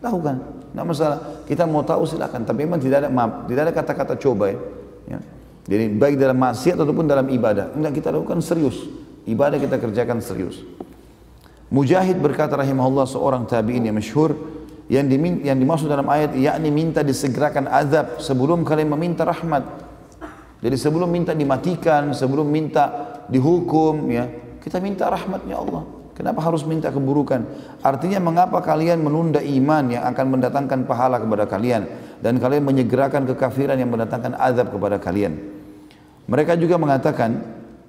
Lakukan, tidak masalah. Kita mau tahu silakan, tapi memang tidak ada kata-kata coba ya. Jadi baik dalam maksiat ataupun dalam ibadah, enggak, kita lakukan serius. Ibadah kita kerjakan serius. Mujahid berkata rahimahullah, seorang tabi'in yang masyhur, yang dimaksud dalam ayat yakni minta disegerakan azab sebelum kalian meminta rahmat. Jadi sebelum minta dimatikan, sebelum minta dihukum ya, kita minta rahmatnya Allah. Kenapa harus minta keburukan? Artinya mengapa kalian menunda iman yang akan mendatangkan pahala kepada kalian, dan kalian menyegerakan kekafiran yang mendatangkan azab kepada kalian? Mereka juga mengatakan,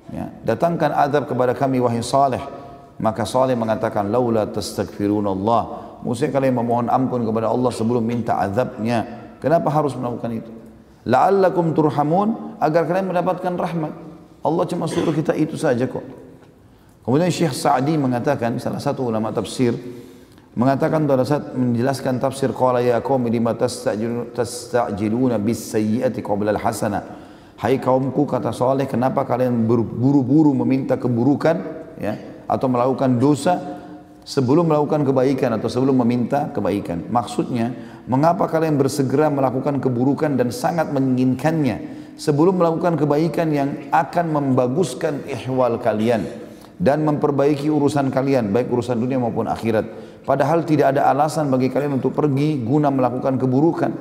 ya, datangkan azab kepada kami wahai Saleh. Maka Saleh mengatakan, laula tastaghfirunallah, maksudnya kalian memohon ampun kepada Allah sebelum minta azabnya. Kenapa harus melakukan itu? La'allakum turhamun, agar kalian mendapatkan rahmat. Allah cuma suruh kita itu saja kok. Kemudian Syekh Sa'di mengatakan, salah satu ulama tafsir, mengatakan pada saat menjelaskan tafsir, qala ya qaumi lima tasta'jiluna bis-sayyi'ati qabla al-hasanah. Hai kaumku, kata Saleh, kenapa kalian buru-buru meminta keburukan ya, atau melakukan dosa sebelum melakukan kebaikan atau sebelum meminta kebaikan? Maksudnya, mengapa kalian bersegera melakukan keburukan dan sangat menginginkannya sebelum melakukan kebaikan yang akan membaguskan ihwal kalian dan memperbaiki urusan kalian, baik urusan dunia maupun akhirat. Padahal tidak ada alasan bagi kalian untuk pergi guna melakukan keburukan.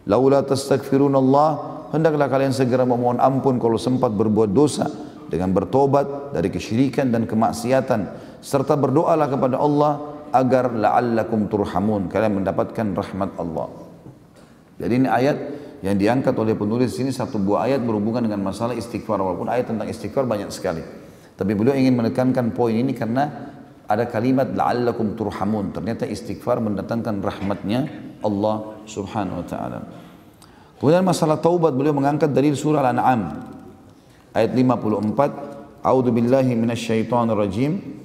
Laula tastaghfirunallah, hendaklah kalian segera memohon ampun kalau sempat berbuat dosa, dengan bertobat dari kesyirikan dan kemaksiatan, serta berdoalah kepada Allah agar la'allakum turhamun, kalian mendapatkan rahmat Allah. Jadi ini ayat yang diangkat oleh penulis ini, satu buah ayat berhubungan dengan masalah istighfar, walaupun ayat tentang istighfar banyak sekali. Tapi beliau ingin menekankan poin ini karena ada kalimat la'allakum turhamun. Ternyata istighfar mendatangkan rahmatnya Allah subhanahu wa ta'ala. Kemudian masalah taubat, beliau mengangkat dari surah Al-An'am ayat 54. A'udzu billahi minasyaitonir rajim.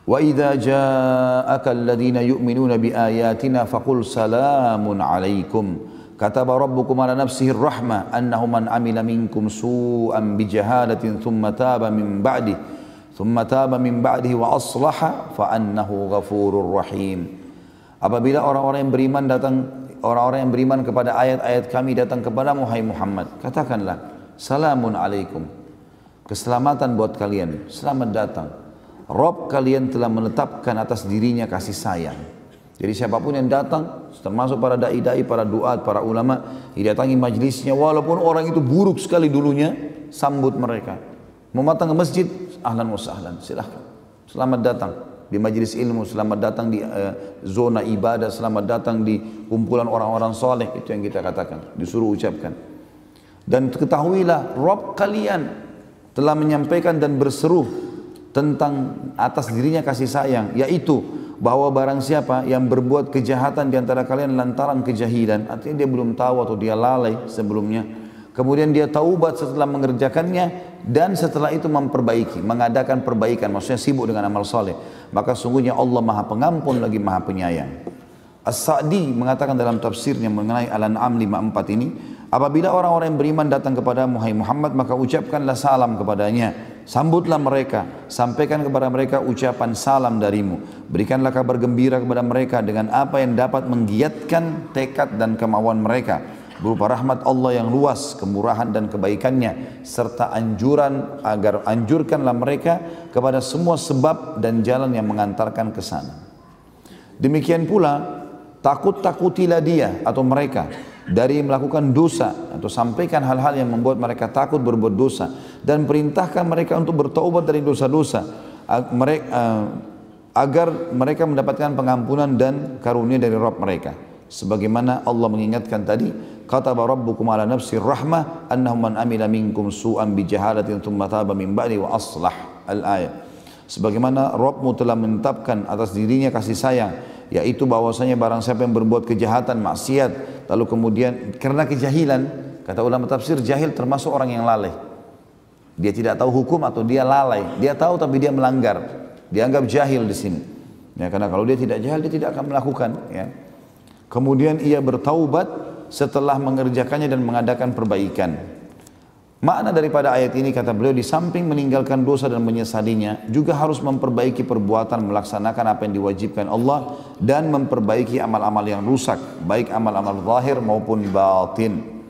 Wa idza ja'aka alladhina yu'minuna biayatina faqul salamun 'alaikum. Kataba rabbukum ala nafsihi rahmah annahu man amila minkum su'an bijahalatin thumma taba min ba'dihi wa aslaha fa annahu ghafurur rahim. Apabila orang-orang yang beriman kepada ayat-ayat kami datang kepadamu hai Muhammad, katakanlah salamun alaikum, keselamatan buat kalian, selamat datang. Rabb kalian telah menetapkan atas dirinya kasih sayang. Jadi siapapun yang datang, termasuk para da'i-da'i, para duat, para ulama, didatangi majlisnya, walaupun orang itu buruk sekali dulunya, sambut mereka. Mau datang ke masjid, ahlan wa sahlan, silahkan. Selamat datang di majlis ilmu, selamat datang di zona ibadah, selamat datang di kumpulan orang-orang soleh, itu yang kita katakan, disuruh ucapkan. Dan ketahuilah, Rabb kalian telah menyampaikan dan berseru tentang atas dirinya kasih sayang, yaitu bahwa barang siapa yang berbuat kejahatan di antara kalian lantaran kejahilan, artinya dia belum tahu atau dia lalai sebelumnya, kemudian dia taubat setelah mengerjakannya, dan setelah itu memperbaiki, mengadakan perbaikan, maksudnya sibuk dengan amal soleh, maka sungguhnya Allah Maha Pengampun lagi Maha Penyayang. As-Sa'di mengatakan dalam tafsirnya mengenai Al-An'am 54 ini, apabila orang-orang yang beriman datang kepada Muhammad, maka ucapkanlah salam kepadanya, sambutlah mereka, sampaikan kepada mereka ucapan salam darimu, berikanlah kabar gembira kepada mereka dengan apa yang dapat menggiatkan tekad dan kemauan mereka, berupa rahmat Allah yang luas, kemurahan dan kebaikannya, serta anjurkanlah mereka kepada semua sebab dan jalan yang mengantarkan ke sana. Demikian pula takut-takutilah dia atau mereka dari melakukan dosa, atau sampaikan hal-hal yang membuat mereka takut berbuat dosa, dan perintahkan mereka untuk bertaubat dari dosa-dosa agar mereka mendapatkan pengampunan dan karunia dari Rabb mereka. Sebagaimana Allah mengingatkan tadi, kataba rabbukum ala nafsir rahmah annahu man amila minkum su'an bijahalatin thumma taba min ba'di wa aslah, al-ayat. Sebagaimana Rabbmu telah menetapkan atas dirinya kasih sayang, yaitu bahwasanya barang siapa yang berbuat kejahatan, maksiat, lalu kemudian karena kejahilan, kata ulama tafsir, jahil termasuk orang yang lalai. Dia tidak tahu hukum atau dia lalai. Dia tahu tapi dia melanggar. Dianggap jahil di sini. Ya, karena kalau dia tidak jahil, dia tidak akan melakukan. Ya. Kemudian ia bertaubat setelah mengerjakannya dan mengadakan perbaikan. Makna daripada ayat ini, kata beliau, di samping meninggalkan dosa dan menyesalinya, juga harus memperbaiki perbuatan, melaksanakan apa yang diwajibkan Allah, dan memperbaiki amal-amal yang rusak, baik amal-amal zahir maupun batin.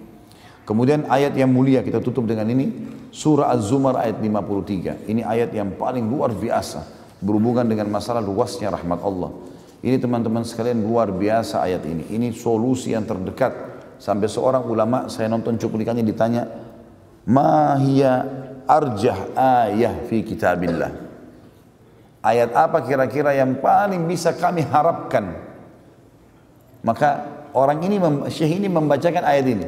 Kemudian ayat yang mulia kita tutup dengan ini, surah Az-Zumar ayat 53. Ini ayat yang paling luar biasa berhubungan dengan masalah luasnya rahmat Allah. Ini teman-teman sekalian luar biasa ayat ini. Ini solusi yang terdekat. Sampai seorang ulama, saya nonton cuplikannya, ditanya, ma hiya arjah ayah fi kitabillah. Ayat apa kira-kira yang paling bisa kami harapkan? Maka orang ini, Syekh ini membacakan ayat ini.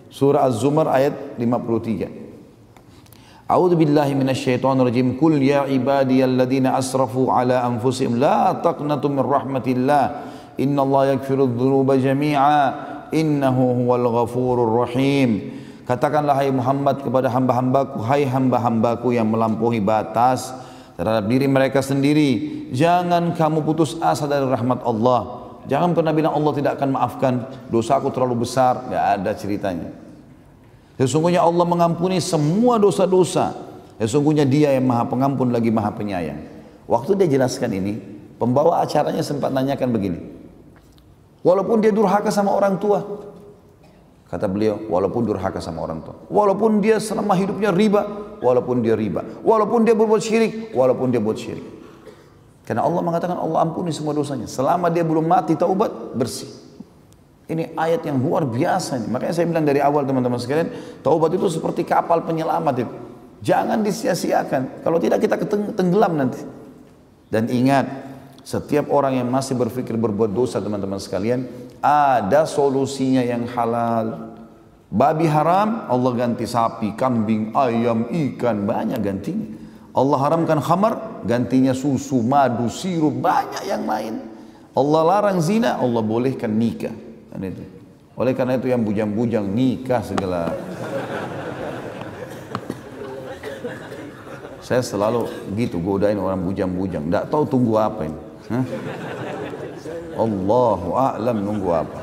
Surah Az-Zumar ayat 53. A'udzu billahi minasyaitonir rajim. Qul ya ibadiyalladzina asrafu ala anfusihim la taqnatu min rahmatillah. Innallaha yaghfiru dzunuba jami'a. Innahu huwal ghafurur rahim. Katakanlah hai Muhammad kepada hamba-hambaku, hai hamba-hambaku yang melampaui batas terhadap diri mereka sendiri, jangan kamu putus asa dari rahmat Allah. Jangan pernah bilang Allah tidak akan maafkan, dosaku terlalu besar, tidak ada ceritanya. Sesungguhnya Allah mengampuni semua dosa-dosa. Sesungguhnya Dia yang Maha Pengampun lagi Maha Penyayang. Waktu dia jelaskan ini, pembawa acaranya sempat nanyakan begini, walaupun dia durhaka sama orang tua, kata beliau, walaupun durhaka sama orang tua, walaupun dia selama hidupnya riba, walaupun dia riba, walaupun dia berbuat syirik, walaupun dia buat syirik. Karena Allah mengatakan Allah ampuni semua dosanya. Selama dia belum mati taubat, bersih. Ini ayat yang luar biasa. Makanya saya bilang dari awal teman-teman sekalian, taubat itu seperti kapal penyelamat itu. Jangan disia-siakan. Kalau tidak kita tenggelam nanti. Dan ingat, setiap orang yang masih berpikir berbuat dosa teman-teman sekalian, ada solusinya yang halal. Babi haram, Allah ganti sapi, kambing, ayam, ikan, banyak gantinya. Allah haramkan khamar, gantinya susu, madu, sirup, banyak yang lain. Allah larang zina, Allah bolehkan nikah. Dan itu. Oleh karena itu yang bujang-bujang nikah segala. Saya selalu gitu godain orang bujang-bujang, tidak tahu tunggu apa ini. Allahu a'lam nunggu apa.